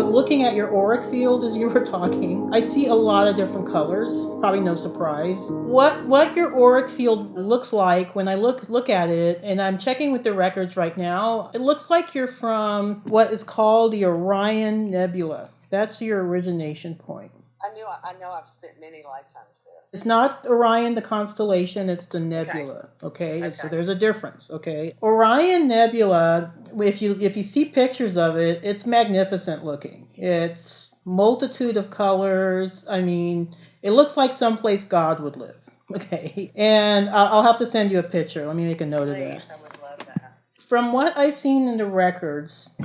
was looking at your auric field as you were talking. I see a lot of different colors. Probably no surprise. What your auric field looks like when I look at it, and I'm checking with the records right now, it looks like you're from what is called the Orion Nebula. That's your origination point. I know I've spent many lifetimes there. It's not Orion, the constellation, it's the nebula, okay? So there's a difference, okay? Orion Nebula, if you see pictures of it, it's magnificent looking. It's multitude of colors. I mean, it looks like someplace God would live, okay? And I'll have to send you a picture. Let me make a note of that. I would love that. From what I've seen in the records,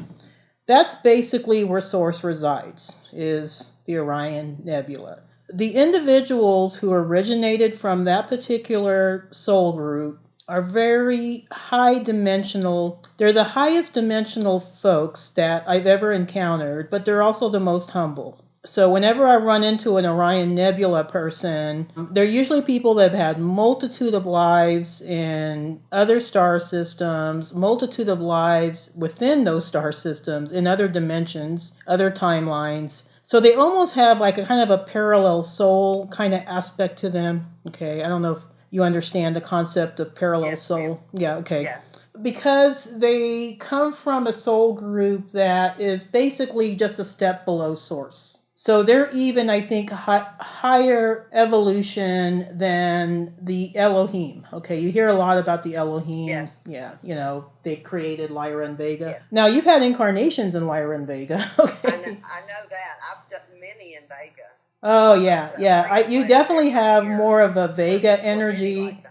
that's basically where Source resides, is the Orion Nebula. The individuals who originated from that particular soul group are very high dimensional. They're the highest dimensional folks that I've ever encountered, but they're also the most humble. So whenever I run into an Orion Nebula person, they're usually people that have had multitude of lives in other star systems, multitude of lives within those star systems, in other dimensions, other timelines. So they almost have like a kind of a parallel soul kind of aspect to them. Okay, I don't know if you understand the concept of parallel soul. Yeah, okay. Yeah. Because they come from a soul group that is basically just a step below Source. So they're even, I think, higher evolution than the Elohim. Okay, you hear a lot about the Elohim. Yeah, you know, they created Lyra and Vega. Yeah. Now, you've had incarnations in Lyra and Vega. Okay. I know that. I've done many in Vega. Oh, yeah. You definitely have more of a Vega energy.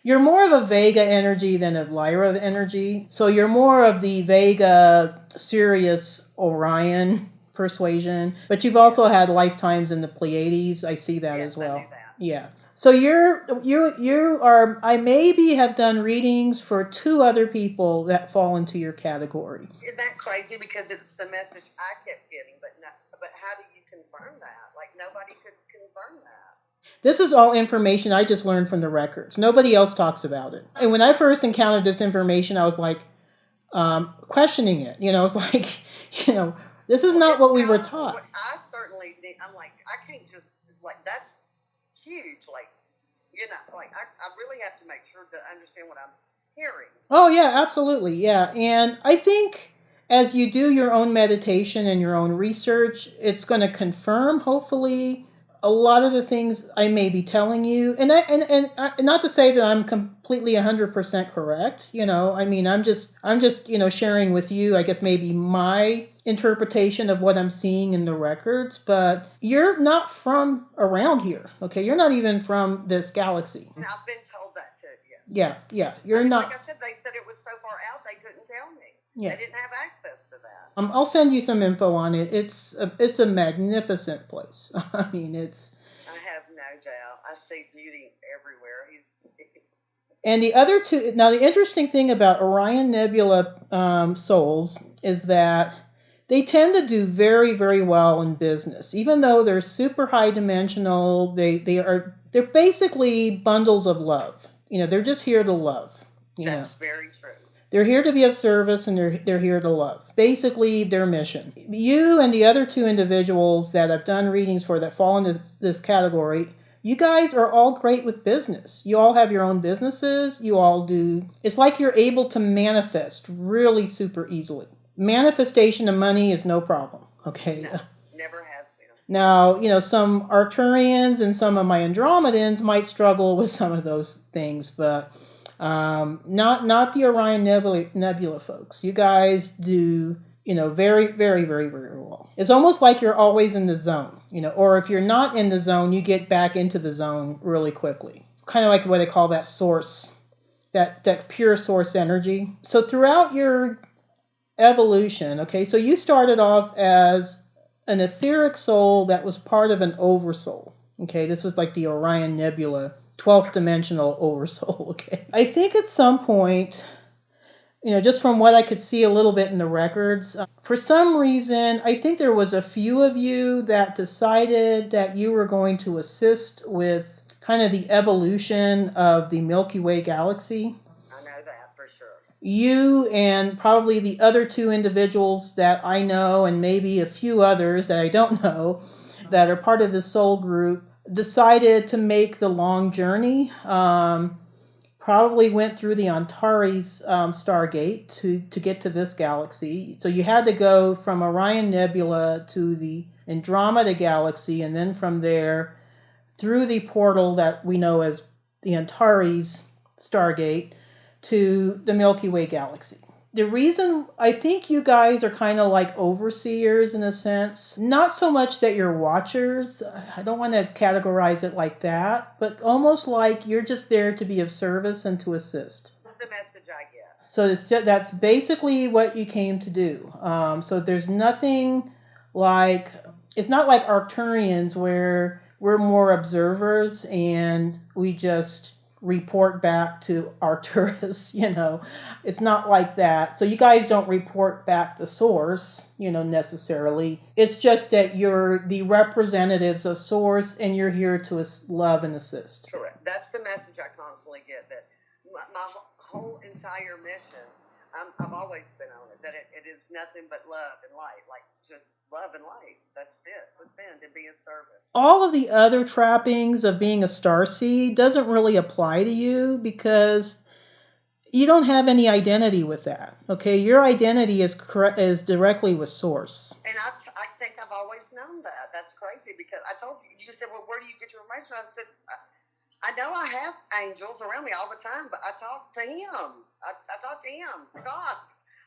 You're more of a Vega energy than a Lyra energy. So you're more of the Vega, Sirius, Orion persuasion. But you've also had lifetimes in the Pleiades. I see that as well. I do that. Yeah. So you are. I maybe have done readings for 2 other people that fall into your category. Isn't that crazy? Because it's the message I kept getting. But how do you confirm that? Like nobody could confirm that. This is all information I just learned from the records. Nobody else talks about it. And when I first encountered this information, I was like questioning it. You know, it's like, you know, this is not what we were taught. I certainly did. I'm like, I can't just, like, that's huge. Like, you know, like, I really have to make sure to understand what I'm hearing. Oh, yeah, absolutely. Yeah. And I think as you do your own meditation and your own research, it's going to confirm, hopefully, a lot of the things I may be telling you. And not to say that I'm completely 100% correct. You know, I mean, I'm just, you know, sharing with you, I guess, maybe my interpretation of what I'm seeing in the records. But you're not from around here. Okay. You're not even from this galaxy. And I've been told that too. Yeah. You're not. Like I said, they said it was so far out they couldn't tell me. Yeah. They didn't have access to that. I'll send you some info on it. It's a magnificent place. I mean, it's. I have no doubt. I see beauty everywhere. And the other 2. Now, the interesting thing about Orion Nebula souls is that they tend to do very, very well in business, even though they're super high dimensional. They're basically bundles of love. You know, they're just here to love. That's very true. They're here to be of service, and they're here to love. Basically, their mission. You and the other 2 individuals that I've done readings for that fall into this category, you guys are all great with business. You all have your own businesses. You all do. It's like you're able to manifest really super easily. Manifestation of money is no problem. Okay. No, never has been. Now, you know, some Arcturians and some of my Andromedans might struggle with some of those things, but not the Orion Nebula folks. You guys do, you know, very, very, very, very well. It's almost like you're always in the zone, you know, or if you're not in the zone, you get back into the zone really quickly. Kind of like what they call that source, that pure source energy. So throughout your evolution, okay, so you started off as an etheric soul that was part of an oversoul. Okay, this was like the Orion Nebula 12th dimensional oversoul. Okay, I think at some point, you know, just from what I could see a little bit in the records, for some reason, I think there was a few of you that decided that you were going to assist with kind of the evolution of the Milky Way galaxy. I know that for sure. you and probably the other two individuals that I know, and maybe a few others that I don't know, that are part of the soul group, decided to make the long journey. Probably went through the Antares Stargate to get to this galaxy. So you had to go from Orion Nebula to the Andromeda Galaxy, and then from there through the portal that we know as the Antares Stargate to the Milky Way Galaxy. The reason I think you guys are kind of like overseers in a sense, not so much that you're watchers, I don't want to categorize it like that, but almost like you're just there to be of service and to assist. That's the message I get. So that's basically what you came to do. So there's nothing like, it's not like Arcturians where we're more observers and we just report back to Arcturus, It's not like that. So you guys don't report back the source, necessarily. It's just that you're the representatives of source and you're here to love and assist. Correct. That's the message I constantly get, that my whole entire mission, I've always been on it, that it is nothing but love and light, like just love and light. That's it. It's been to be a service. All of the other trappings of being a starseed doesn't really apply to you because you don't have any identity with that. Okay, your identity is directly with source. And I think I've always known that. That's crazy because I told you. You said, "Well, where do you get your information?" I said, I know I have angels around me all the time, but I talk to him. I talk to him, God.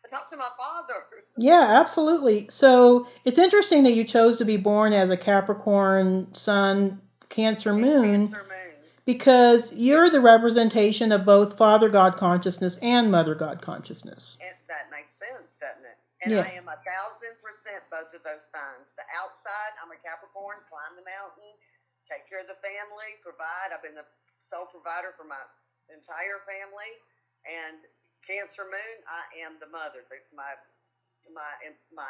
I talk to my Father. Yeah, absolutely. So it's interesting that you chose to be born as a Capricorn Sun, Cancer Moon. Cancer Moon. Because you're the representation of both Father God consciousness and Mother God consciousness. And that makes sense, doesn't it? And yeah. I am 1,000% both of those signs. The outside, I'm a Capricorn, climb the mountain, take care of the family, provide. I've been the sole provider for my entire family. And Cancer Moon, I am the mother. My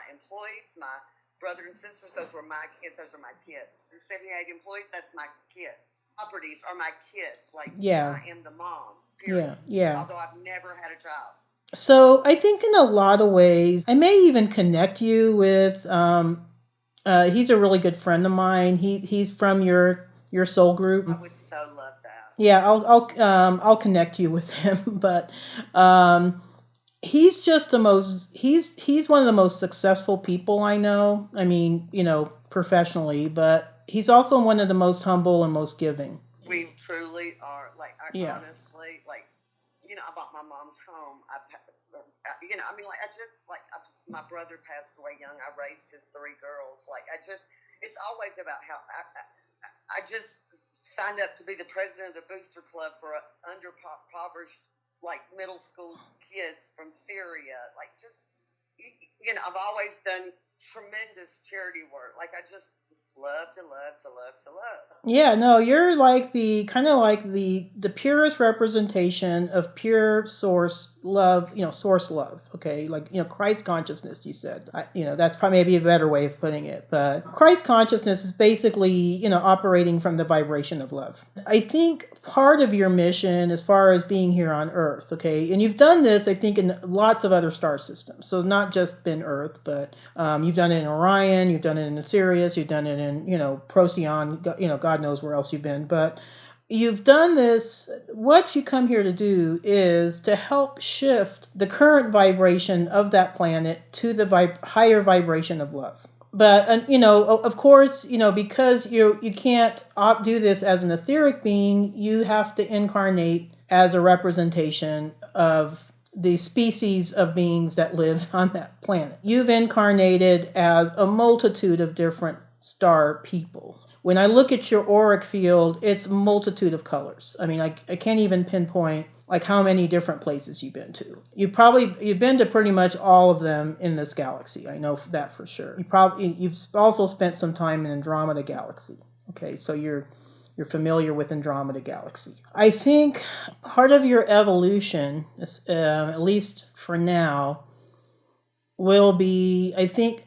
employees, my brothers and sisters, those were my kids. Those are my kids. There's 78 employees. That's my kids. Properties are my kids. Like, yeah. I am the mom. Period. Yeah. Although I've never had a child. So I think in a lot of ways, I may even connect you with. He's a really good friend of mine. He's from your soul group. I would so love that. Yeah, I'll connect you with him. But he's just he's one of the most successful people I know. I mean, professionally, but he's also one of the most humble and most giving. We truly are. Like, honestly, like, I bought my mom's home. My brother passed away young. I raised his 3 girls. Like, it's always about how I just signed up to be the president of the booster club for underpoverished, like, middle school kids from Syria. Like, just, I've always done tremendous charity work. Like, I just love to love. Yeah, no, you're like the purest representation of pure source love, source love. Okay, like Christ consciousness. You said, that's probably maybe a better way of putting it. But Christ consciousness is basically operating from the vibration of love. I think part of your mission, as far as being here on Earth, okay, and you've done this, I think, in lots of other star systems. So it's not just been Earth, but you've done it in Orion, you've done it in Sirius, you've done it in Procyon, God knows where else you've been, but you've done this. What you come here to do is to help shift the current vibration of that planet to the higher vibration of love. But of course, because you can't do this as an etheric being, you have to incarnate as a representation of the species of beings that live on that planet. You've incarnated as a multitude of different star people. When I look at your auric field, it's a multitude of colors. I mean, I can't even pinpoint like how many different places you've been to. You've been to pretty much all of them in this galaxy. I know that for sure. You've also spent some time in Andromeda Galaxy. Okay, so you're familiar with Andromeda Galaxy. I think part of your evolution, at least for now, will be, I think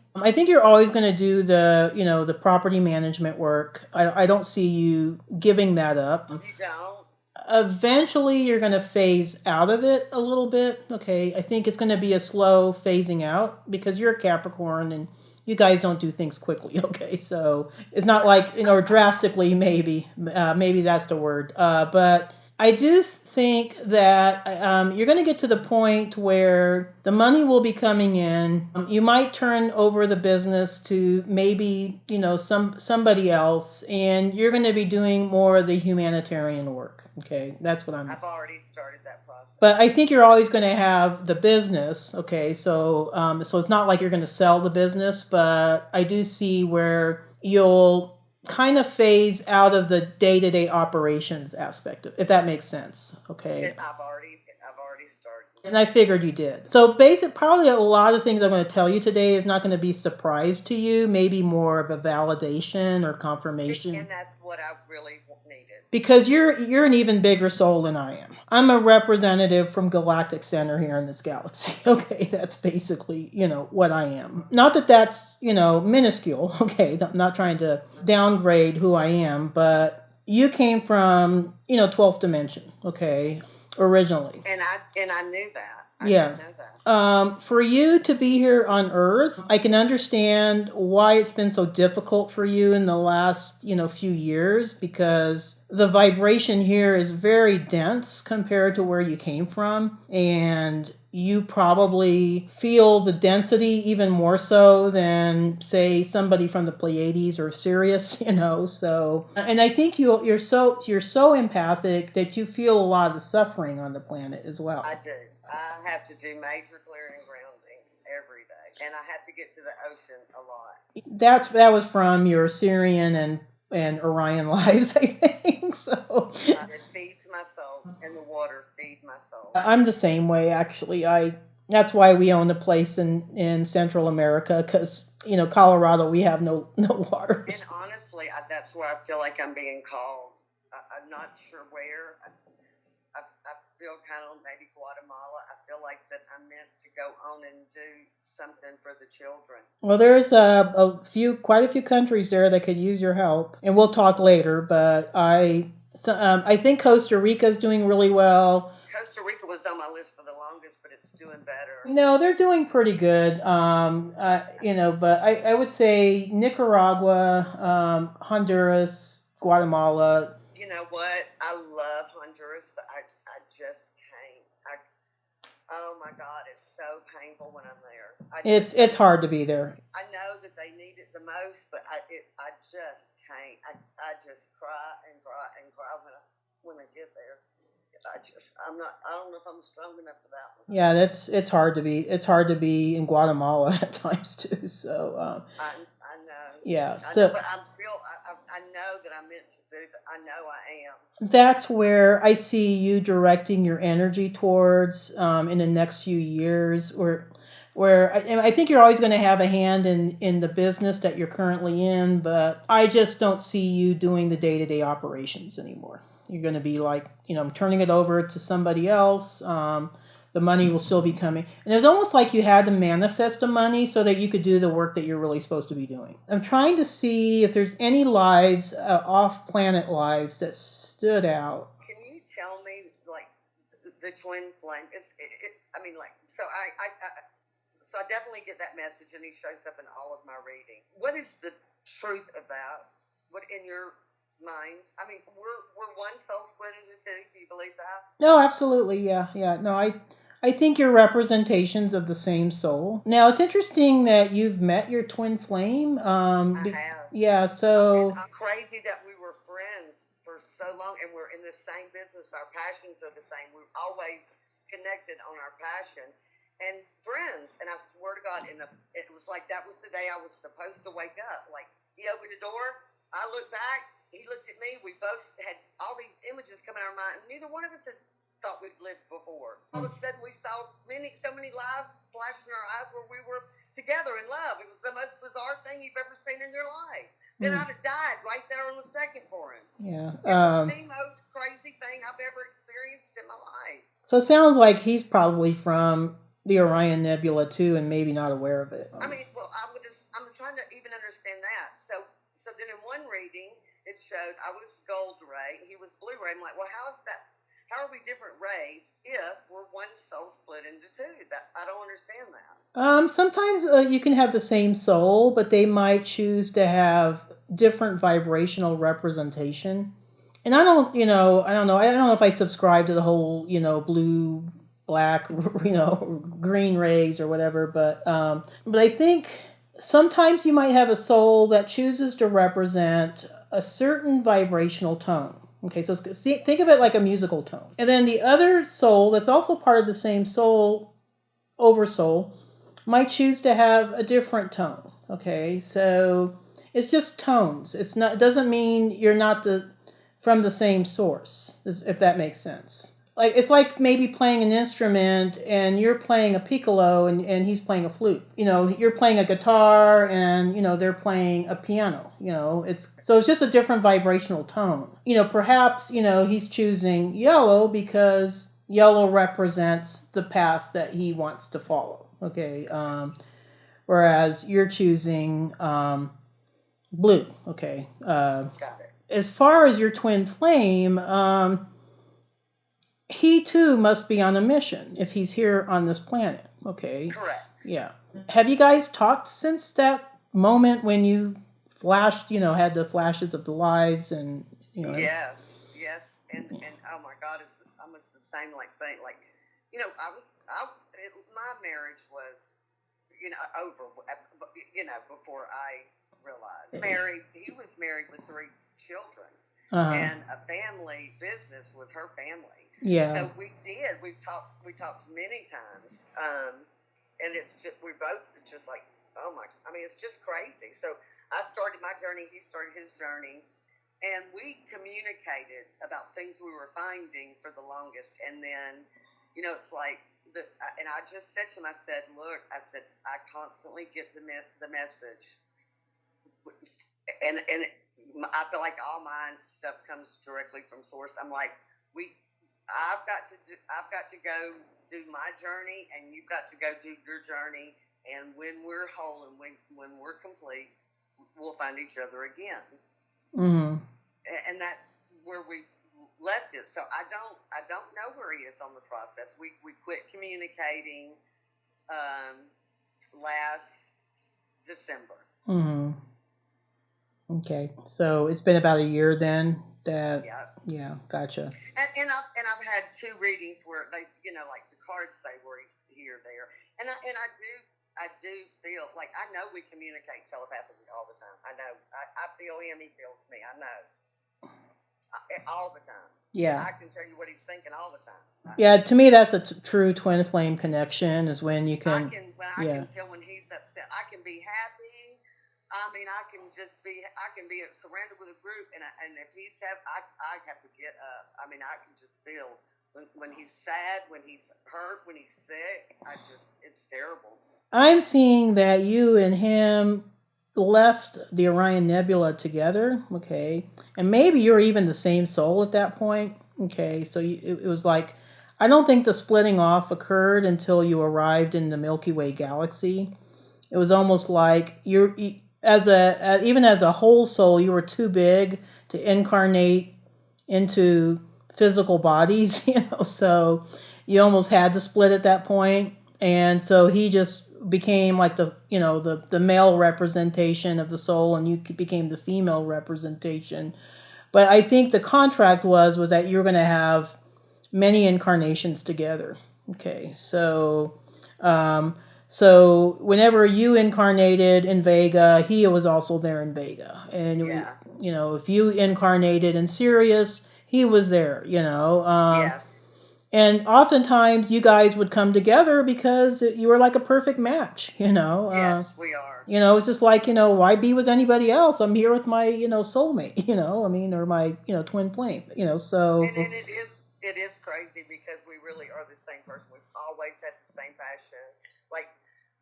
you're always going to do the property management work. I don't see you giving that up. You don't? Eventually, you're going to phase out of it a little bit. Okay, I think it's going to be a slow phasing out because you're a Capricorn and you guys don't do things quickly. Okay, so it's not like, drastically, maybe that's the word. But I do think that you're going to get to the point where the money will be coming in. You might turn over the business to maybe, somebody else, and you're going to be doing more of the humanitarian work. Okay, that's what I've already started that process. But I think you're always going to have the business. Okay, so so it's not like you're going to sell the business, but I do see where you'll kind of phase out of the day-to-day operations aspect, if that makes sense. Okay. I've already started. And I figured you did. So probably a lot of things I'm going to tell you today is not going to be surprise to you, maybe more of a validation or confirmation. And that's what I really needed. Because you're an even bigger soul than I am. I'm a representative from Galactic Center here in this galaxy. Okay, that's basically, what I am. Not that that's, minuscule. Okay, I'm not trying to downgrade who I am, but you came from, 12th dimension, okay, originally. And I knew that. I Yeah. did know that. For you to be here on Earth, I can understand why it's been so difficult for you in the last, few years, because the vibration here is very dense compared to where you came from, and you probably feel the density even more so than, say, somebody from the Pleiades or Sirius, so, and I think you're so empathic that you feel a lot of the suffering on the planet as well. I do. I have to do major clearing and grounding every day, and I have to get to the ocean a lot. That was from your Sirian and Orion lives, I think. So it feeds my soul, and the water feeds my soul. I'm the same way, actually. That's why we own a place in Central America, because Colorado, we have no water. And honestly, that's where I feel like I'm being called. I'm not sure where. I feel kind of maybe Guatemala. I feel like that I'm meant to go on and do something for the children. Well, there's quite a few countries there that could use your help, and we'll talk later. But I think Costa Rica's doing really well. Costa Rica was on my list for the longest, but it's doing better. No, they're doing pretty good. But I would say Nicaragua, Honduras, Guatemala. You know what? I love Honduras, but I just can't. Oh my God, it's so painful when I'm there. It's hard to be there. I know that they need it the most, but I just can't. I just cry and cry and cry when I get there. I don't know if I'm strong enough for that one. Yeah, it's hard to be. It's hard to be in Guatemala at times too. So. I know. Yeah. I know, but I know that I'm meant to do that. I know I am. That's where I see you directing your energy towards in the next few years, where I think you're always going to have a hand in the business that you're currently in, but I just don't see you doing the day-to-day operations anymore. You're going to be like, turning it over to somebody else. The money will still be coming. And it was almost like you had to manifest the money so that you could do the work that you're really supposed to be doing. I'm trying to see if there's any lives, off-planet lives, that stood out. Can you tell me, like, the twin flame? So I definitely get that message, and he shows up in all of my reading. What is the truth of that? What in your mind? I mean, we're one soul split into two. Do you believe that? No, absolutely. Yeah. No, I think you're representations of the same soul. Now, it's interesting that you've met your twin flame. I have. Yeah, so. It's crazy that we were friends for so long, and we're in the same business. Our passions are the same. We're always connected on our passion and friends. And I swear to God, it was like that was the day I was supposed to wake up. Like, he opened the door, I looked back, he looked at me. We both had all these images come in our mind. Neither one of us had thought we'd lived before. All of a sudden, we saw so many lives flash in our eyes where we were together in love. It was the most bizarre thing you've ever seen in your life. Then I'd have died right there on the second for him. Yeah. It was the most crazy thing I've ever experienced in my life. So it sounds like he's probably from the Orion Nebula too, and maybe not aware of it. I mean, well, I'm trying to even understand that. So then in one reading, it showed I was gold ray, he was blue ray. I'm like, well, how is that How are we different rays if we're one soul split into two? That I don't understand that. Sometimes you can have the same soul, but they might choose to have different vibrational representation. And I don't, I don't know. I don't know if I subscribe to the whole, blue, black, green rays or whatever. But I think sometimes you might have a soul that chooses to represent a certain vibrational tone. Okay, so think of it like a musical tone. And then the other soul that's also part of the same soul, oversoul, might choose to have a different tone. Okay, so it's just tones. It doesn't mean you're not from the same source, if that makes sense. Like it's like maybe playing an instrument and you're playing a piccolo and he's playing a flute. You're playing a guitar and they're playing a piano. It's just a different vibrational tone. Perhaps he's choosing yellow because yellow represents the path that he wants to follow. Okay. Whereas you're choosing blue. Okay. Got it. As far as your twin flame, he too must be on a mission if he's here on this planet. Okay. Correct. Yeah. Have you guys talked since that moment when you flashed, had the flashes of the lives and, Yes, yes, and oh my God, it's almost the same thing. My marriage was over. Before I realized he was married with 3 children. And a family business with her family. Yeah. So we've talked many times. And it's just, we both just like, oh my, I mean, it's just crazy. So I started my journey, he started his journey, and we communicated about things we were finding for the longest. And then, it's like, and I just said to him, I said, look, I constantly get the message. And I feel like all my stuff comes directly from source. I'm like, I've got to go do my journey, and you've got to go do your journey. And when we're whole and when we're complete, we'll find each other again. Mm-hmm. And that's where we left it. So I don't know where he is on the process. We quit communicating last December. Mm-hmm. Okay, so it's been about a year then. Yeah, gotcha. And I've had 2 readings where they, like the cards say where he's here, there, and I do feel like I know we communicate telepathically all the time. I know I feel him, he feels me. I know all the time. Yeah. I can tell you what he's thinking all the time. Yeah, to me that's a true twin flame connection is when you can. I can tell when he's upset. I can be happy. I mean, I can be surrounded with a group, and if I have to get up. I mean, I can just feel when he's sad, when he's hurt, when he's sick. It's terrible. I'm seeing that you and him left the Orion Nebula together, okay, and maybe you're even the same soul at that point, okay. So it was like, I don't think the splitting off occurred until you arrived in the Milky Way galaxy. It was almost like even as a whole soul, you were too big to incarnate into physical bodies, so you almost had to split at that point. And so he just became like the male representation of the soul, and you became the female representation. But I think the contract was that you were going to have many incarnations together. Okay, so whenever you incarnated in Vega, he was also there in Vega. And if you incarnated in Sirius, he was there. Yes. And oftentimes you guys would come together because you were like a perfect match. Yes, we are. It's just like, why be with anybody else? I'm here with my, soulmate. I mean, or my, twin flame. So. And it is crazy because we really are the same person. We've always had the same passion. Like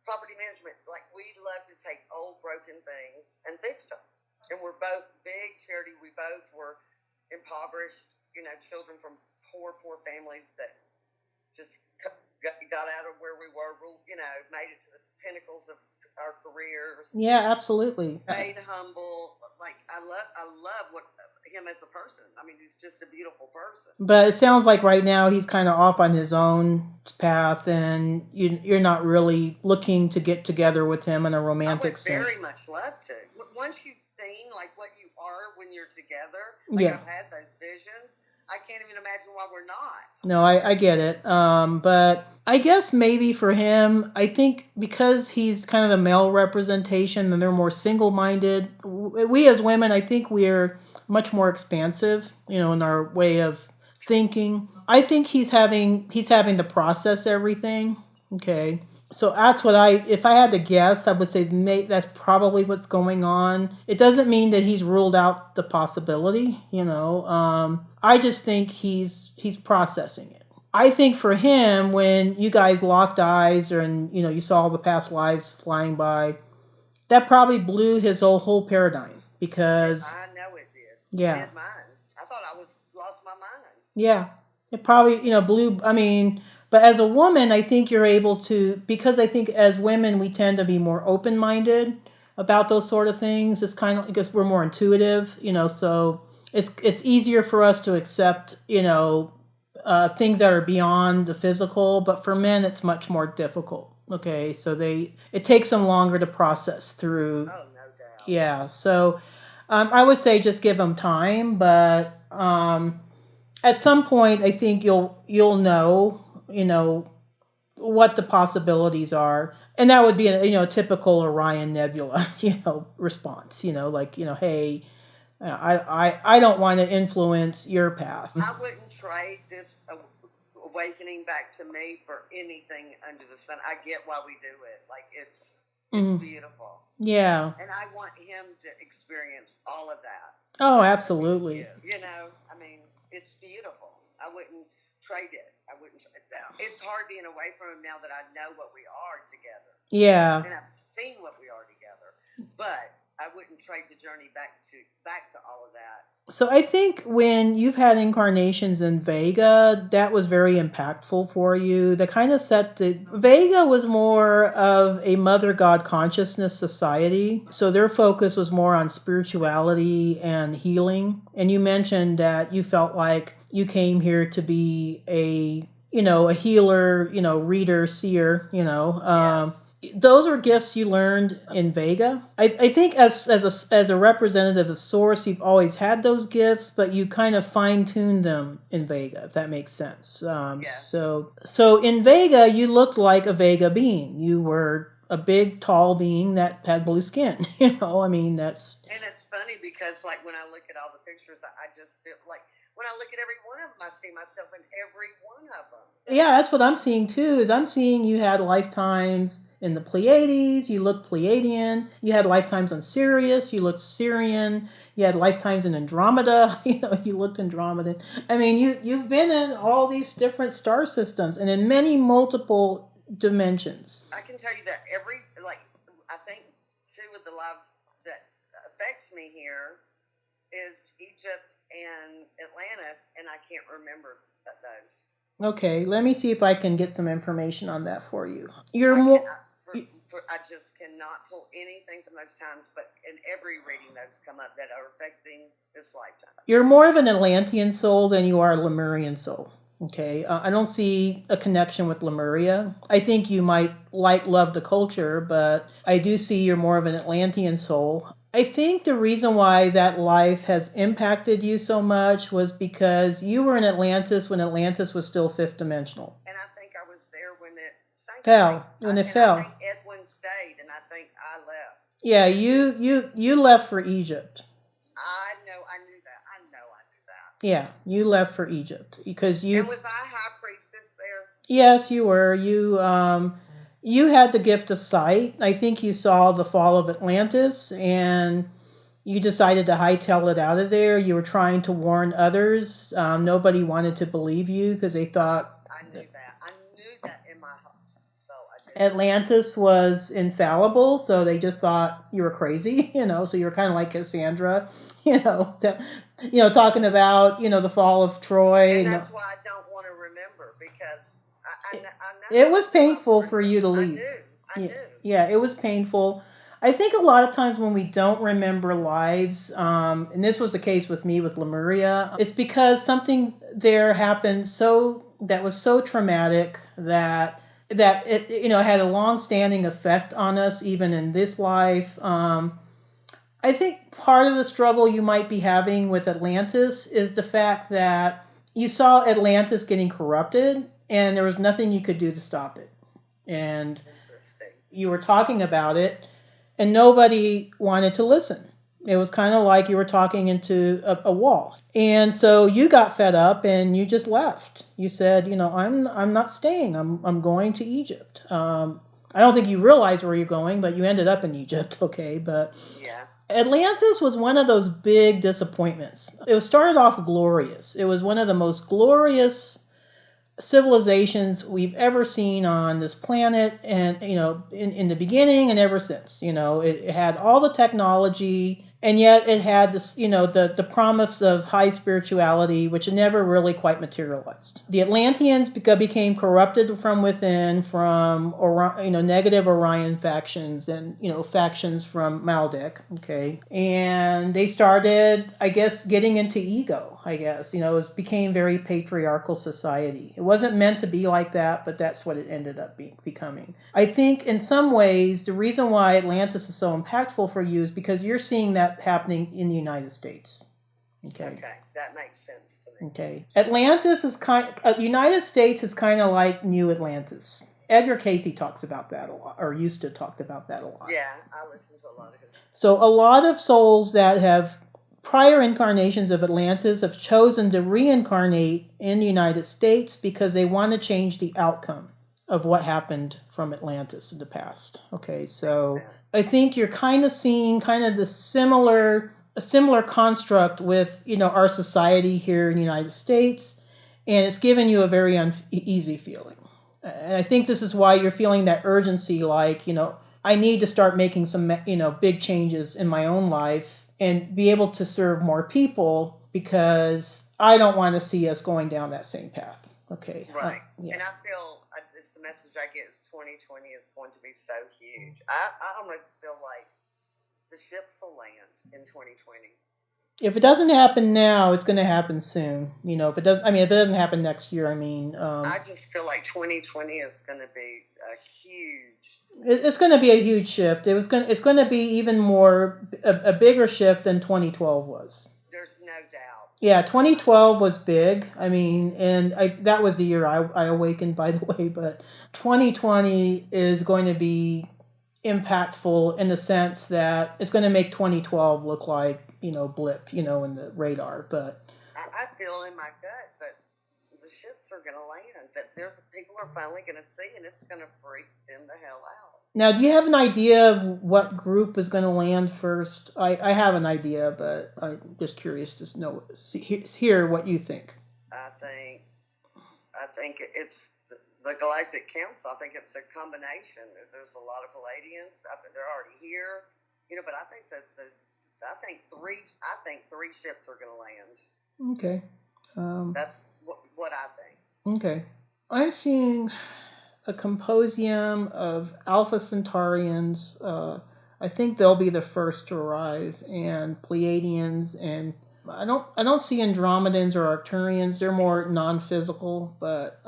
property management, like we love to take old broken things and fix them. And we're both big charity. We both were impoverished, children from poor families that just got out of where we were, made it to the pinnacles of our careers. Yeah, absolutely. Stayed humble. Like I love what him as a person. I mean, he's just a beautiful person. But it sounds like right now he's kind of off on his own path, and you're not really looking to get together with him in a romantic sense. I would very much love to. Once you've seen like what you are when you're together, yeah. I've had those visions. I can't even imagine why we're not. No, I get it. But I guess maybe for him, I think because he's kind of the male representation and they're more single-minded, we as women, I think we're much more expansive, in our way of thinking. I think he's having to process everything. Okay. So that's what if I had to guess, I would say that's probably what's going on. It doesn't mean that he's ruled out the possibility, I just think he's processing it. I think for him, when you guys locked eyes and, you saw all the past lives flying by, that probably blew his whole paradigm because... Yes, I know it did. Yeah. It did mine. I thought I lost my mind. Yeah. It probably, blew... I mean... But as a woman, I think you're able to, because I think as women, we tend to be more open-minded about those sort of things. It's kind of because we're more intuitive, so it's easier for us to accept, things that are beyond the physical. But for men, it's much more difficult. Okay, so it takes them longer to process through. Oh, no doubt. Yeah, so I would say just give them time, but at some point, I think you'll know. What the possibilities are, and that would be a typical Orion Nebula response, hey, I don't want to influence your path. I wouldn't trade this awakening back to me for anything under the sun. I get why we do it. Like it's beautiful. Yeah. And I want him to experience all of that. Oh, absolutely. I mean, it's beautiful. I wouldn't trade it. I wouldn't trade it down. It's hard being away from him now that I know what we are together. Yeah. And I've seen what we are together. But I wouldn't trade the journey back to all of that. So I think when you've had incarnations in Vega, that was very impactful for you. That kind of Vega was more of a mother god consciousness society. So their focus was more on spirituality and healing. And you mentioned that you felt like you came here to be a healer, reader, seer, Yes. Those are gifts you learned in Vega. I think as a representative of Source, you've always had those gifts, but you kind of fine-tuned them in Vega, if that makes sense. So in Vega, you looked like a Vega being. You were a big, tall being that had blue skin. I mean, that's... And it's funny because, like, when I look at all the pictures, I just feel like... When I look at every one of them, I see myself in every one of them. Yeah, that's what I'm seeing too. I'm seeing you had lifetimes in the Pleiades. You looked Pleiadian. You had lifetimes on Sirius. You looked Sirian. You had lifetimes in Andromeda. You looked Andromedan. I mean, you've been in all these different star systems and in many multiple dimensions. I can tell you that I think two of the lives that affects me here is Egypt and Atlantis, and I can't remember those. Okay, let me see if I can get some information on that for you. I just cannot pull anything from those times, but in every reading those come up that are affecting this lifetime. You're more of an Atlantean soul than you are a Lemurian soul. Okay, I don't see a connection with Lemuria. I think you might love the culture, but I do see you're more of an Atlantean soul. I think the reason why that life has impacted you so much was because you were in Atlantis when Atlantis was still fifth dimensional. And I think I was there when it fell. When it fell. I think Edwin stayed, and I think I left. Yeah, you left for Egypt. I knew that. Yeah, you left for Egypt because you. And was I high priestess there? Yes, you were. You had the gift of sight. I think you saw the fall of Atlantis and you decided to hightail it out of there. You were trying to warn others. Nobody wanted to believe you because they thought... I knew that in my heart. So Atlantis was infallible, so they just thought you were crazy, so you're kind of like Cassandra, talking about, the fall of Troy. And that's why I don't want to remember because I know. It was painful for you to leave. I knew. Yeah, it was painful. I think a lot of times when we don't remember lives, and this was the case with me with Lemuria, it's because something there happened that was so traumatic that it had a long-standing effect on us even in this life. I think part of the struggle you might be having with Atlantis is the fact that you saw Atlantis getting corrupted and there was nothing you could do to stop it. And you were talking about it and nobody wanted to listen. It was kind of like you were talking into a wall. And so you got fed up and you just left. You said, I'm not staying. I'm going to Egypt. I don't think you realized where you're going, but you ended up in Egypt, okay? But yeah. Atlantis was one of those big disappointments. It started off glorious. It was one of the most glorious civilizations we've ever seen on this planet, and in the beginning and ever since. It had all the technology, and yet it had this, the promise of high spirituality, which never really quite materialized. The Atlanteans became corrupted from within, from negative Orion factions and factions from Maldek. Okay, and they started, I guess, getting into ego. I guess it became very patriarchal society. It wasn't meant to be like that, but that's what it ended up becoming. I think in some ways the reason why Atlantis is so impactful for you is because you're seeing that happening in the United States. Okay, that makes sense to me. Okay, Atlantis is the United States is kind of like New Atlantis. Edgar Cayce talks about that a lot, or used to talk about that a lot. Yeah, I listen to a lot of his. So a lot of souls that have prior incarnations of Atlantis have chosen to reincarnate in the United States because they want to change the outcome of what happened from Atlantis in the past. Okay, so I think you're kind of seeing kind of a similar construct with our society here in the United States, and it's given you a very uneasy feeling. And I think this is why you're feeling that urgency, like I need to start making some big changes in my own life and be able to serve more people, because I don't want to see us going down that same path. Okay. Right. Yeah. And I feel it's the message I get is 2020 is going to be so huge. I almost feel like the ships will land in 2020. If it doesn't happen now, it's going to happen soon. If it doesn't happen next year, I just feel like 2020 is going to be a huge. It's going to be a huge shift. It's going to be even more a bigger shift than 2012 was. There's no doubt. Yeah, 2012 was big. That was the year I awakened, by the way. But 2020 is going to be impactful in the sense that it's going to make 2012 look like blip in the radar. But I feel in my gut that the ships are going to land, that people are finally going to see, and it's going to freak them the hell out. Now, do you have an idea of what group is going to land first? I have an idea, but I'm just curious to hear what you think. I think it's the Galactic Council. I think it's a combination. There's a lot of Palladians. I think they're already here, but I think three ships are going to land. Okay. That's what I think. Okay. I'm seeing a composium of Alpha Centaurians. I think they'll be the first to arrive, and Pleiadians, and I don't see Andromedans or Arcturians. They're more non-physical, but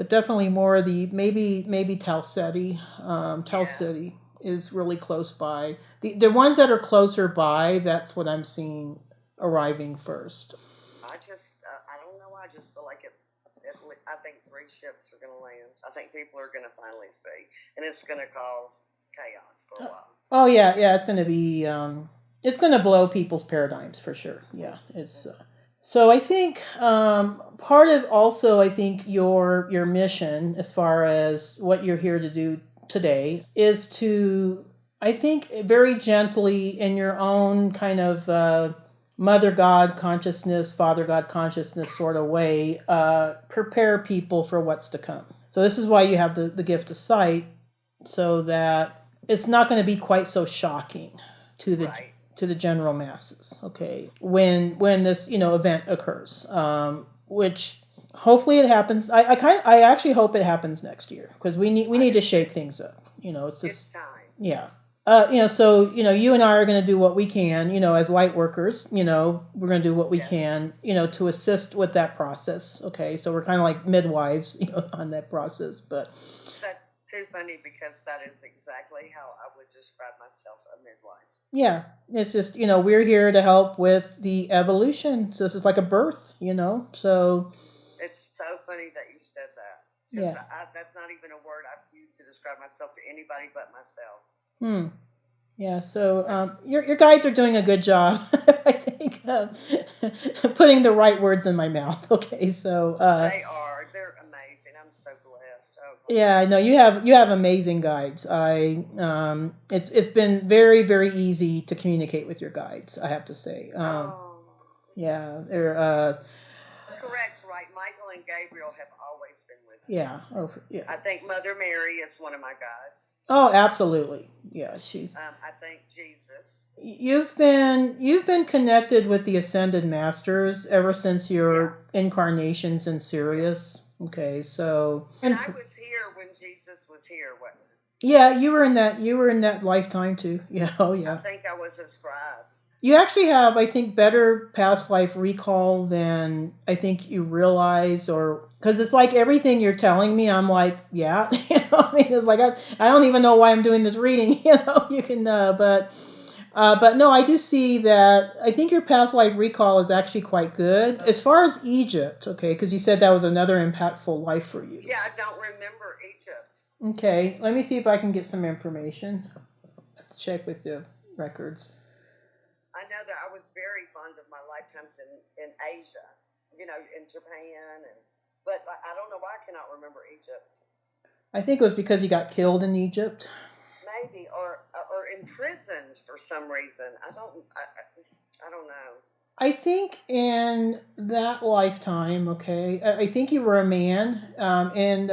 definitely more of the maybe Tau Ceti. Tau Ceti is really close by. The ones that are closer by, that's what I'm seeing arriving first. I don't know. I just feel like I think three ships are going to land. I think people are going to finally see, and it's going to cause chaos for a while. Oh yeah, it's going to be. It's going to blow people's paradigms for sure. Yeah, it's. So I think part of also I think your mission, as far as what you're here to do today, is to, I think, very gently in your own kind of Mother God consciousness, Father God consciousness sort of way, prepare people for what's to come. So this is why you have the gift of sight, so that it's not going to be quite so shocking to the general masses. Okay, when this event occurs, which hopefully it happens. I actually hope it happens next year, because we need to shake things up. It's this. It's time. Yeah. So, you and I are going to do what we can, as light workers, we're going to do what we Yes. can, to assist with that process. Okay. So we're kind of like midwives, on that process, but. That's too funny because that is exactly how I would describe myself, a midwife. Yeah. It's just, we're here to help with the evolution. So this is like a birth, so. It's so funny that you said that. Yeah. That's not even a word I've used to describe myself to anybody but myself. Yeah, so your guides are doing a good job, I think, putting the right words in my mouth. Okay, so they are. They're amazing. I'm so blessed. Oh, yeah, no, you have amazing guides. It's been very, very easy to communicate with your guides, I have to say. Yeah, they're correct, right? Michael and Gabriel have always been with me. Yeah. Yeah. I think Mother Mary is one of my guides. Oh, absolutely. Yeah, she's. I think Jesus. You've been connected with the ascended masters ever since your incarnations in Sirius. Okay, so. And I was here when Jesus was here, wasn't it? Yeah, you were in that lifetime too. Yeah, oh yeah. I think I was a scribe. You actually have, I think, better past life recall than I think you realize, or because it's like everything you're telling me, I'm like, yeah, I mean, it's like I don't even know why I'm doing this reading, You can, but no, I do see that. I think your past life recall is actually quite good as far as Egypt, okay? Because you said that was another impactful life for you. Yeah, I don't remember Egypt. Okay, let me see if I can get some information. Let's check with the records. I know that I was very fond of my lifetimes in Asia, in Japan, but I don't know why I cannot remember Egypt. I think it was because you got killed in Egypt. Maybe, or imprisoned for some reason. I don't know. I think in that lifetime, okay, I think you were a man, and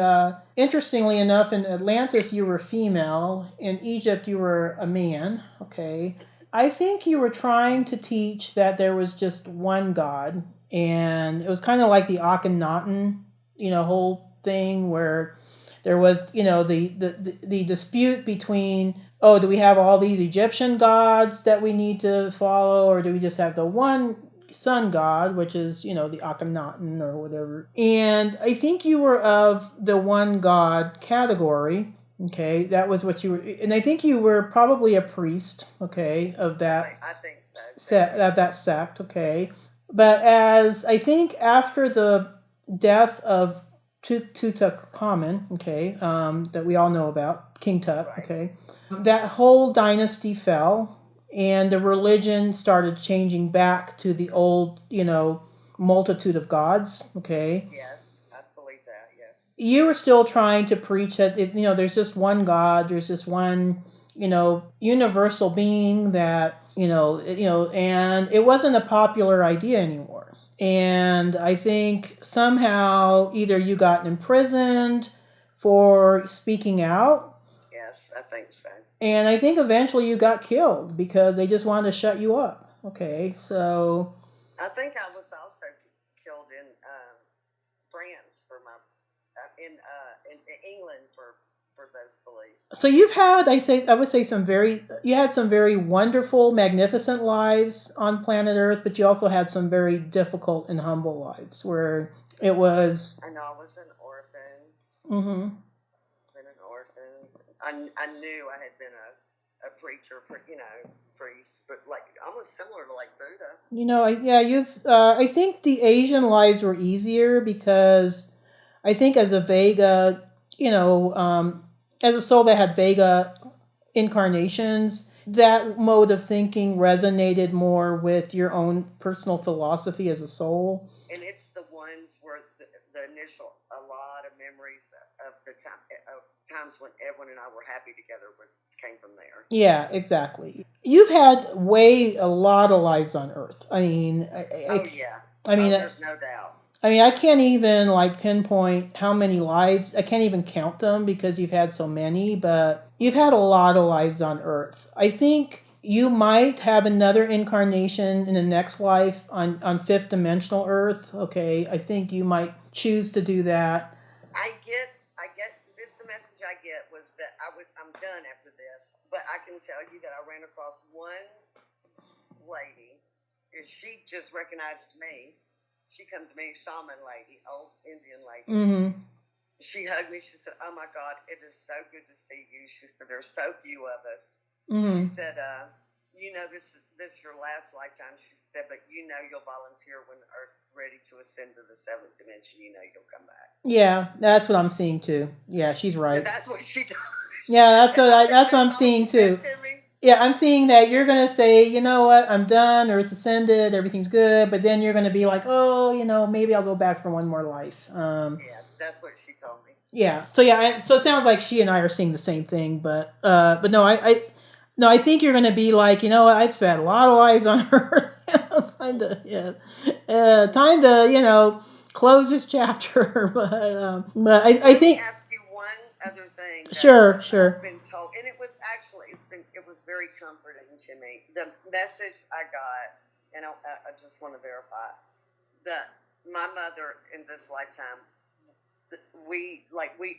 interestingly enough, in Atlantis you were female. In Egypt you were a man, okay. I think you were trying to teach that there was just one God, and it was kind of like the Akhenaten, whole thing where there was, the dispute between, oh, do we have all these Egyptian gods that we need to follow, or do we just have the one sun god, which is, the Akhenaten or whatever? And I think you were of the one god category. Okay, that was what you were, and I think you were probably a priest, okay, of that. I think so. Of that sect, okay. But as I think after the death of Tutankhamun, okay, that we all know about, King Tut, Right. Okay, that whole dynasty fell, and the religion started changing back to the old, multitude of gods, okay. Yes, I believe that. Yes. You were still trying to preach that, there's just one God, there's just one, universal being that, and it wasn't a popular idea anymore. And I think somehow either you got imprisoned for speaking out. Yes, I think so. And I think eventually you got killed because they just wanted to shut you up. Okay, so. I think I was also killed in France for my in England for those beliefs. So you've had, I would say you had some very wonderful, magnificent lives on planet Earth, but you also had some very difficult and humble lives where it was. I know I was an orphan. Mm-hmm. Been an orphan. I knew I had been a preacher, priest, but like almost similar to like Buddha. I think the Asian lives were easier because I think as a Vega, as a soul that had Vega incarnations, that mode of thinking resonated more with your own personal philosophy as a soul. And it's the ones where the initial, a lot of memories of the times when Edwin and I were happy together came from there. Yeah, exactly. You've had a lot of lives on Earth. I mean, There's no doubt. I mean, I can't even pinpoint how many lives. I can't even count them because you've had so many, but you've had a lot of lives on Earth. I think you might have another incarnation in the next life on fifth dimensional Earth. Okay, I think you might choose to do that. I get fifth message I get was that I'm done after this, but I can tell you that I ran across one lady, and she just recognized me. She comes to me, shaman lady, old Indian lady. Mm-hmm. She hugged me. She said, "Oh my God, it is so good to see you." She said, "There's so few of us." Mm-hmm. She said, "You know, this is your last lifetime." She said, "But you know you'll volunteer when the Earth's ready to ascend to the seventh dimension. You know you'll come back." Yeah, that's what I'm seeing too. Yeah, she's right. So that's what she does. Yeah, that's that's what I'm all seeing she too. said to me. Yeah, I'm seeing that you're gonna say, you know what, I'm done, Earth ascended, everything's good, but then you're gonna be like, oh, maybe I'll go back for one more life. Yeah, that's what she told me. Yeah. So yeah, so it sounds like she and I are seeing the same thing, but no, no, I think you're gonna be like, I've spent a lot of lives on Earth. Time to close this chapter. But I Let me think. ask you one other thing that Sure. I've been told, and it was very comforting to me. The message I got, and I just want to verify that my mother in this lifetime, we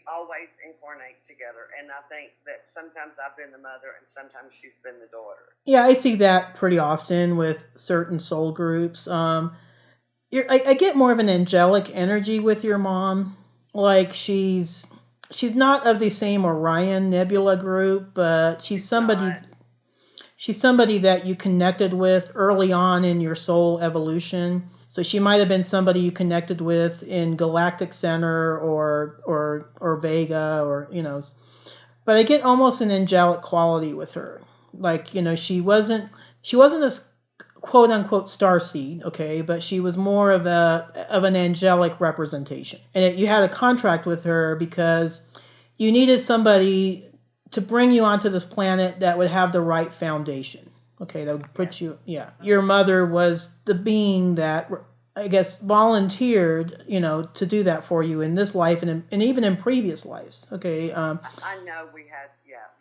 always incarnate together, and I think that sometimes I've been the mother and sometimes she's been the daughter. Yeah, I see that pretty often with certain soul groups. I get more of an angelic energy with your mom. Like she's not of the same Orion Nebula group, but she's somebody that you connected with early on in your soul evolution. So she might have been somebody you connected with in Galactic Center or Vega but I get almost an angelic quality with her. Like, she wasn't a quote unquote starseed, okay, but she was more of an angelic representation. And you had a contract with her because you needed somebody to bring you onto this planet that would have the right foundation. Okay, that would put you, yeah. Your mother was the being that, I guess, volunteered, to do that for you in this life and even in previous lives. Okay. I know we had,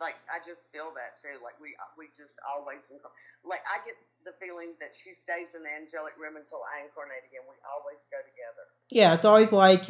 like I just feel that too. Like we just always, like I get the feeling that she stays in the angelic realm until I incarnate again. We always go together. Yeah, it's always like,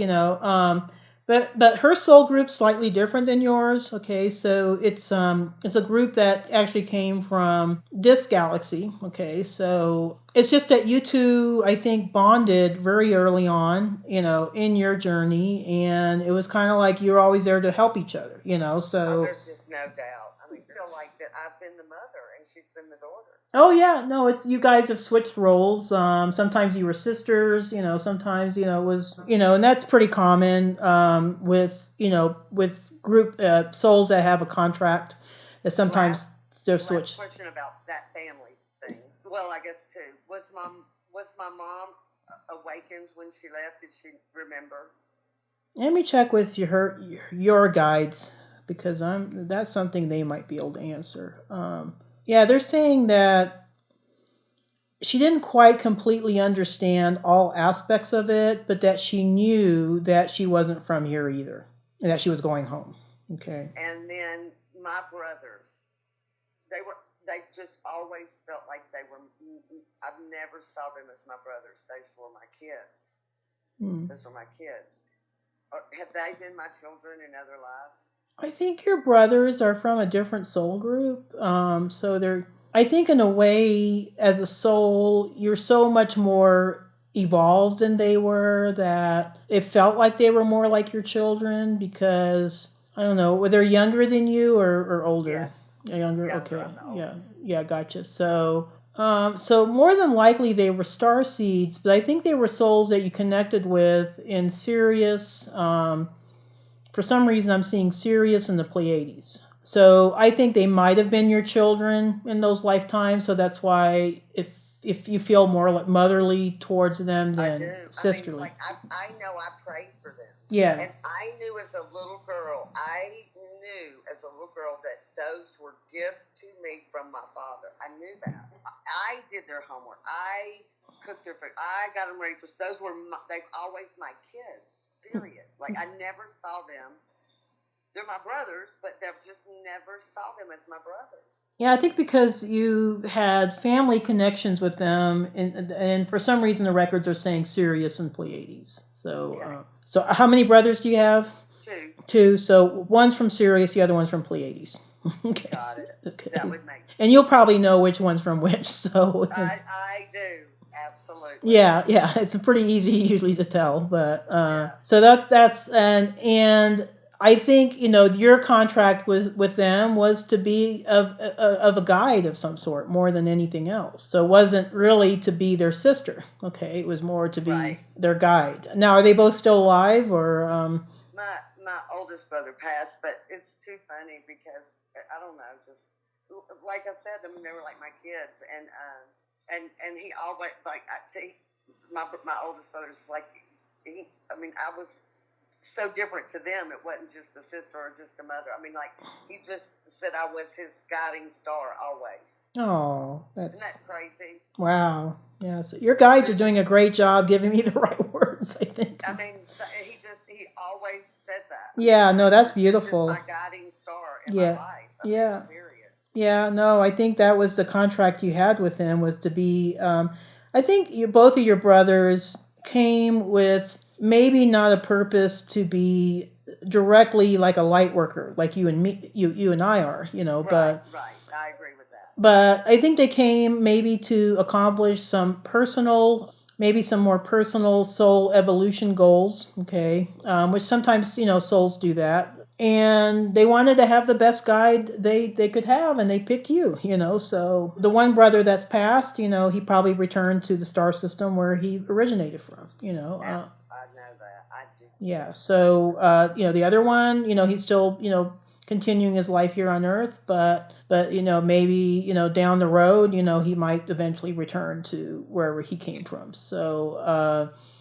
but her soul group's slightly different than yours. Okay, so it's a group that actually came from this galaxy. Okay, so it's just that you two, I think, bonded very early on, in your journey, and it was kind of like you were always there to help each other. So. Oh, there's just no doubt. I mean, I feel like that I've been the mother and she's been the daughter. Oh yeah, no, it's you guys have switched roles. Sometimes you were sisters, sometimes it was, and that's pretty common with group souls that have a contract that sometimes they're switched. Last question about that family thing. Well, I guess two. Was my mom awakened when she left? Did she remember? Let me check with your guides because that's something they might be able to answer. Yeah, they're saying that she didn't quite completely understand all aspects of it, but that she knew that she wasn't from here either, and that she was going home. Okay. And then my brothers, they just always felt like they were. I've never saw them as my brothers. They were my kids. Those were my kids. Have they been my children in other lives? I think your brothers are from a different soul group. So I think in a way, as a soul, you're so much more evolved than they were that it felt like they were more like your children because, I don't know, were they younger than you or older? Yes. Younger? Okay. Yeah, gotcha. So more than likely they were star seeds, but I think they were souls that you connected with in Sirius. For some reason, I'm seeing Sirius and the Pleiades. So I think they might have been your children in those lifetimes. So that's why if you feel more like motherly towards them than sisterly. I mean, like I know I prayed for them. Yeah. And I knew as a little girl, that those were gifts to me from my father. I knew that. I did their homework. I cooked their food. I got them ready for. They've always my kids. Period. Like I never saw them. They're my brothers, but I've just never saw them as my brothers. Yeah, I think because you had family connections with them, and for some reason the records are saying Sirius and Pleiades. So, Okay. So how many brothers do you have? Two. So one's from Sirius, the other one's from Pleiades. Okay. Got it. Okay. That would make sense. And you'll probably know which one's from which. So. I do. Absolutely. Yeah, it's pretty easy usually to tell, but so that's and I think your contract with them was to be of a guide of some sort more than anything else. So it wasn't really to be their sister. Okay, it was more to be their guide. Now, are they both still alive or? My oldest brother passed, but it's too funny because I don't know, just like I said, I mean they were like my kids, and he always like my oldest brother's like I mean I was so different to them. It wasn't just a sister or just a mother. I mean, like he just said I was his guiding star always. Oh, isn't that crazy? Wow. Yeah, so your guides are doing a great job giving me the right words, I think. I mean, he always said that. Yeah, no, that's beautiful. My guiding star in my life. Yeah. Period. Yeah, no, I think that was the contract you had with him was to be. I think both of your brothers came with maybe not a purpose to be directly like a light worker, like you and me, you and I are, but. Right. I agree with that. But I think they came maybe to accomplish some maybe some more personal soul evolution goals, okay, which sometimes, souls do that. And they wanted to have the best guide they could have, and they picked you, So the one brother that's passed, he probably returned to the star system where he originated from, I know that. I do. Yeah, so, the other one, he's still, continuing his life here on Earth, but maybe, down the road, he might eventually return to wherever he came from. So,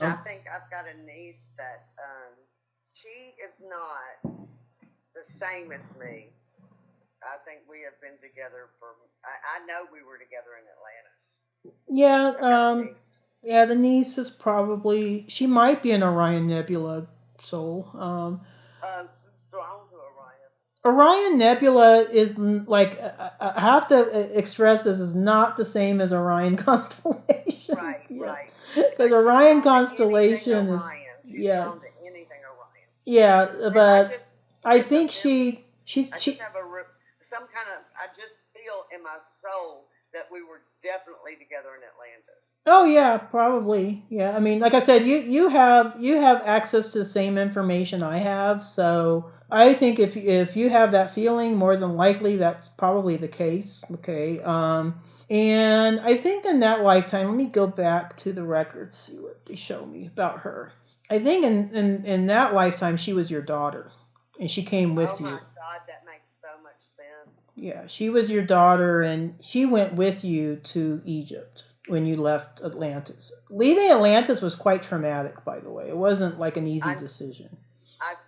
I think I've got a niece that, she is not the same as me. I think we have been together I know we were together in Atlantis. Yeah, the niece is she might be an Orion Nebula soul. Drawn to Orion. Orion Nebula is like, I have to express this, is not the same as Orion constellation. Right. Because Orion constellation is, drawn to anything Orion. Yeah, but I think I just have I just feel in my soul that we were definitely together in Atlantis. Oh yeah, probably. Yeah, I mean, like I said, you have access to the same information I have, so I think if you have that feeling, more than likely that's probably the case. Okay. And I think in that lifetime, let me go back to the records, see what they show me about her. I think in that lifetime she was your daughter, and she came with you. Oh my God, that makes so much sense. Yeah, she was your daughter, and she went with you to Egypt when you left Atlantis. Leaving Atlantis was quite traumatic, by the way. It wasn't like an easy decision. I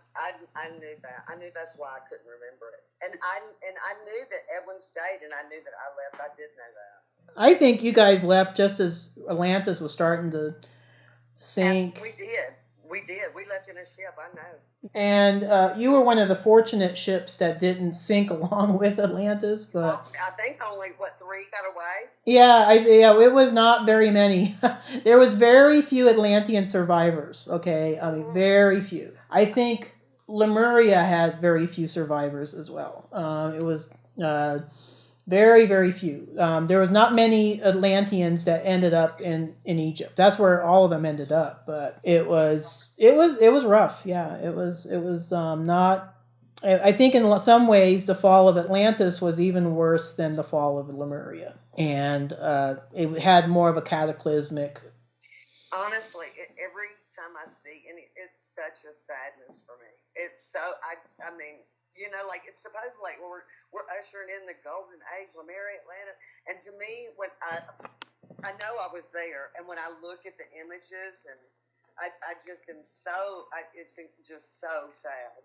knew that. I knew that's why I couldn't remember it. And I knew that Edwin stayed, and I knew that I left. I did know that. I think you guys left just as Atlantis was starting to sink. And we did. We left in a ship, I know. And you were one of the fortunate ships that didn't sink along with Atlantis, but I think only 3 got away. Yeah, it was not very many. There was very few Atlantean survivors. Okay, I mean very few. I think Lemuria had very few survivors as well. It was very, very few. There was not many Atlanteans that ended up in Egypt. That's where all of them ended up. But it was rough. Yeah, it was not. I think in some ways the fall of Atlantis was even worse than the fall of Lemuria, and it had more of a cataclysmic. Honestly, every time I see, and it's such a sadness for me. It's so I mean, like it's supposed to, like we're ushering in the golden age, Lemuria, Atlantis, and to me, when I know I was there, and when I look at the images, and I just am it's just so sad.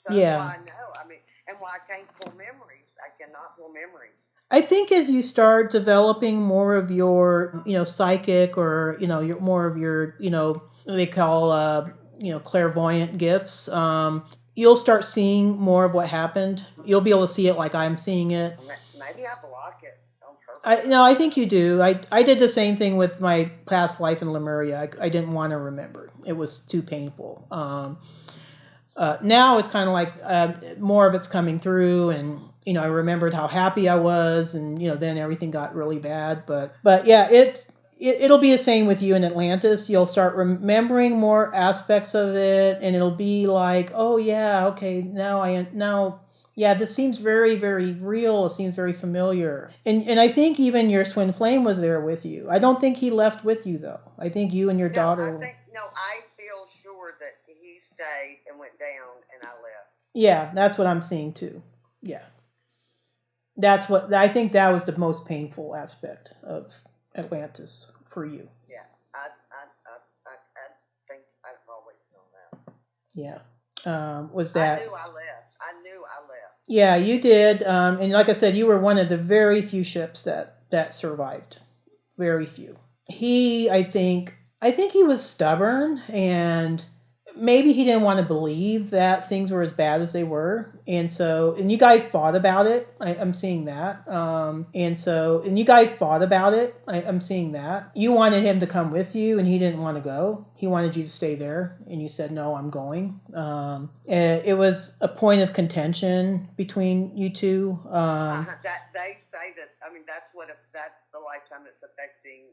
So that's why I know. I mean, and why I can't pull memories. I cannot pull memories. I think as you start developing more of your, psychic or, more of your, what they call, clairvoyant gifts, you'll start seeing more of what happened. You'll be able to see it like I'm seeing it. Maybe I block it on purpose. I think you do. I did the same thing with my past life in Lemuria. I didn't want to remember. It was too painful. Now it's kind of like more of it's coming through, and I remembered how happy I was, and then everything got really bad. But yeah, it'll be the same with you in Atlantis. You'll start remembering more aspects of it, and it'll be like, oh yeah, okay, now yeah, this seems very, very real. It seems very familiar. And I think even your twin flame was there with you. I don't think he left with you though. I think you and your daughter. I feel sure that he stayed and went down, and I left. Yeah, that's what I'm seeing too. Yeah. That's what I think that was the most painful aspect of Atlantis for you. Yeah, I think I've always known that. Yeah. Was that? I knew I left. Yeah, you did. And like I said, you were one of the very few ships that survived. Very few. I think he was stubborn, and maybe he didn't want to believe that things were as bad as they were, and you guys fought about it. I'm seeing that. And you guys fought about it. I'm seeing that. You wanted him to come with you, and he didn't want to go. He wanted you to stay there, and you said no, I'm going. It was a point of contention between you two. That they say that. I mean, that's the lifetime that's affecting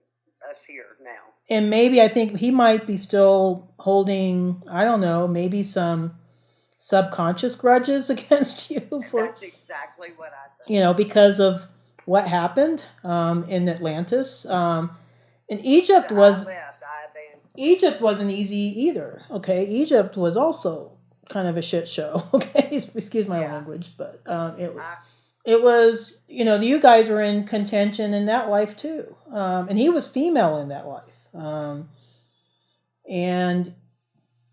us here now. And maybe I think he might be still holding, I don't know, maybe some subconscious grudges against you That's exactly what I think. Because of what happened in Atlantis. And Egypt Egypt wasn't easy either. Okay, Egypt was also kind of a shit show. Okay, excuse my language, but it was, you guys were in contention in that life too. And he was female in that life. And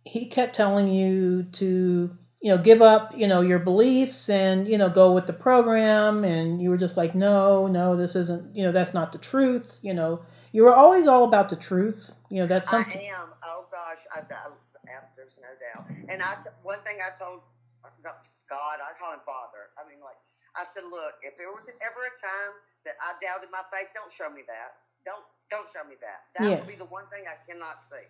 he kept telling you to, give up, your beliefs and, go with the program. And you were just like, no, this isn't, that's not the truth. You were always all about the truth. That's something. I am. Oh gosh, there's no doubt. And one thing I told God, I call him Father. I mean, like I said, look, if there was ever a time that I doubted my faith, don't show me that. Don't show me that. That would be the one thing I cannot see.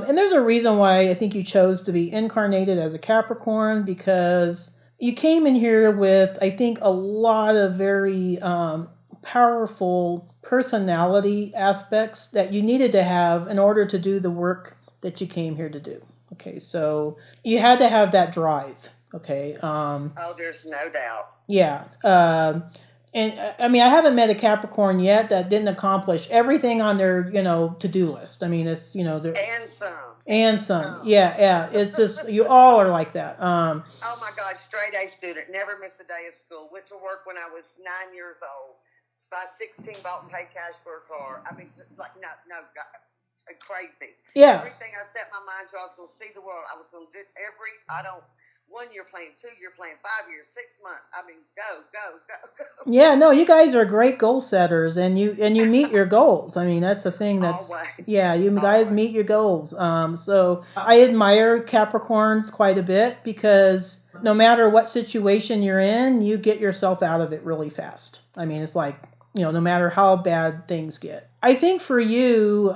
And there's a reason why I think you chose to be incarnated as a Capricorn, because you came in here with, I think, a lot of very powerful personality aspects that you needed to have in order to do the work that you came here to do. Okay, so you had to have that drive. Okay. There's no doubt. Yeah. And I mean, I haven't met a Capricorn yet that didn't accomplish everything on their, to-do list. I mean, it's, and some. Yeah. It's just, you all are like that. Oh my God, straight A student, never missed a day of school. Went to work when I was 9 years old. By 16, bought and paid cash for a car. I mean, like no, crazy. Yeah. Everything I set my mind to, I was going to see the world. I was going to do 1 year plan, 2 year plan, 5 years, 6 months. I mean, go. Yeah, no, you guys are great goal setters, and you meet your goals. I mean, that's the thing. That's always. Yeah, you guys meet your goals. So I admire Capricorns quite a bit, because no matter what situation you're in, you get yourself out of it really fast. I mean, it's like, no matter how bad things get. I think for you,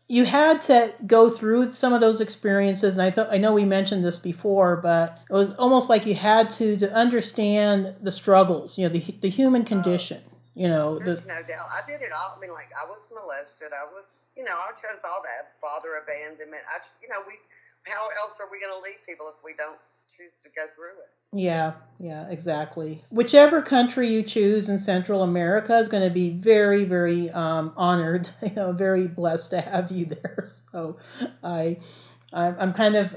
you had to go through some of those experiences, and I know we mentioned this before, but it was almost like you had to understand the struggles, the human condition. There's no doubt. I did it all. I mean, like I was molested. I chose all that. Father abandonment. How else are we going to lead people if we don't choose to go through it? Yeah, exactly. Whichever country you choose in Central America is going to be very, very honored, very blessed to have you there. So I'm kind of,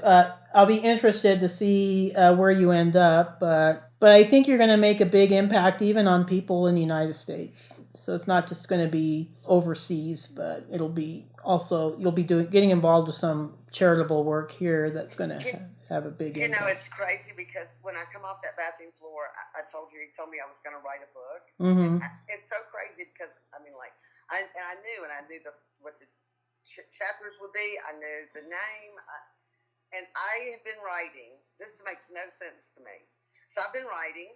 I'll be interested to see where you end up, but I think you're going to make a big impact even on people in the United States. So it's not just going to be overseas, but it'll be also, you'll be getting involved with some charitable work here that's going to have a big impact. It's crazy because when I come off that bathroom floor, I told you, he told me I was going to write a book. Mm-hmm. It's so crazy because, I mean, like, I knew what the chapters would be. I knew the name. And I have been writing. This makes no sense to me. So I've been writing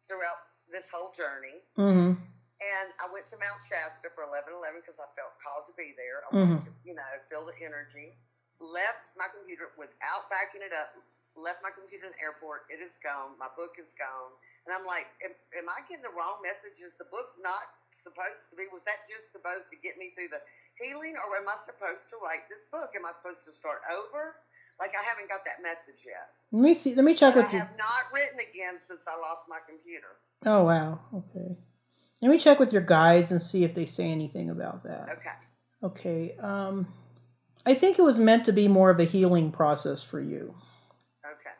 throughout this whole journey. Mm-hmm. And I went to Mount Shasta for 11/11 because I felt called to be there. I mm-hmm. wanted to, feel the energy. left my computer without backing it up, left my computer in the airport. It is gone. My book is gone. And I'm like, am I getting the wrong message? Is the book not supposed to be? Was that just supposed to get me through the healing, or am I supposed to write this book? Am I supposed to start over? Like, I haven't got that message yet. Let me see. Let me check But with I you. have not written again since I lost my computer. Oh, wow. Okay. Let me check with your guides and see if they say anything about that. Okay. Okay. I think it was meant to be more of a healing process for you. Okay.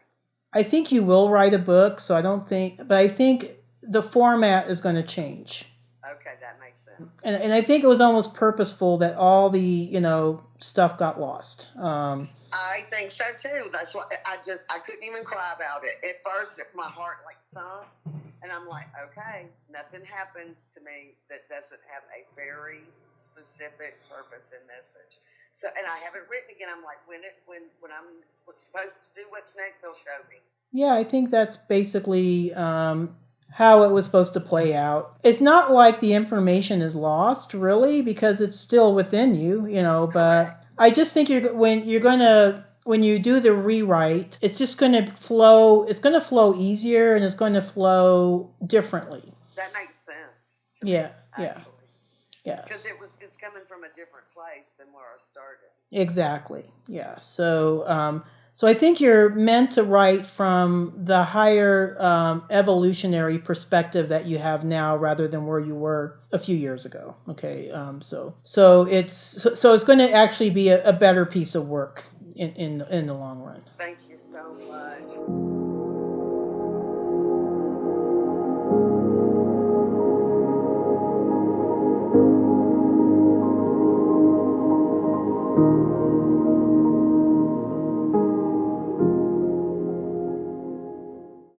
I think you will write a book, so I don't think, but I think the format is going to change. Okay, that makes sense. And I think it was almost purposeful that all the, stuff got lost. I think so too. That's why I couldn't even cry about it. At first, my heart like sunk, and I'm like, okay, nothing happens to me that doesn't have a very specific purpose and message. So, and I haven't written again. I'm like, when I'm supposed to do what's next, they'll show me. Yeah, I think that's basically how it was supposed to play out. It's not like the information is lost, really, because it's still within you, but Correct. I just think when you do the rewrite, it's just going to flow, it's going to flow easier and it's going to flow differently. That makes sense. Yeah, Me, yeah. actually. Yes. Because it's coming from a different place than where I started. Exactly. Yeah. So I think you're meant to write from the higher evolutionary perspective that you have now, rather than where you were a few years ago. Okay. So it's going to actually be a better piece of work in the long run. Thank you so much.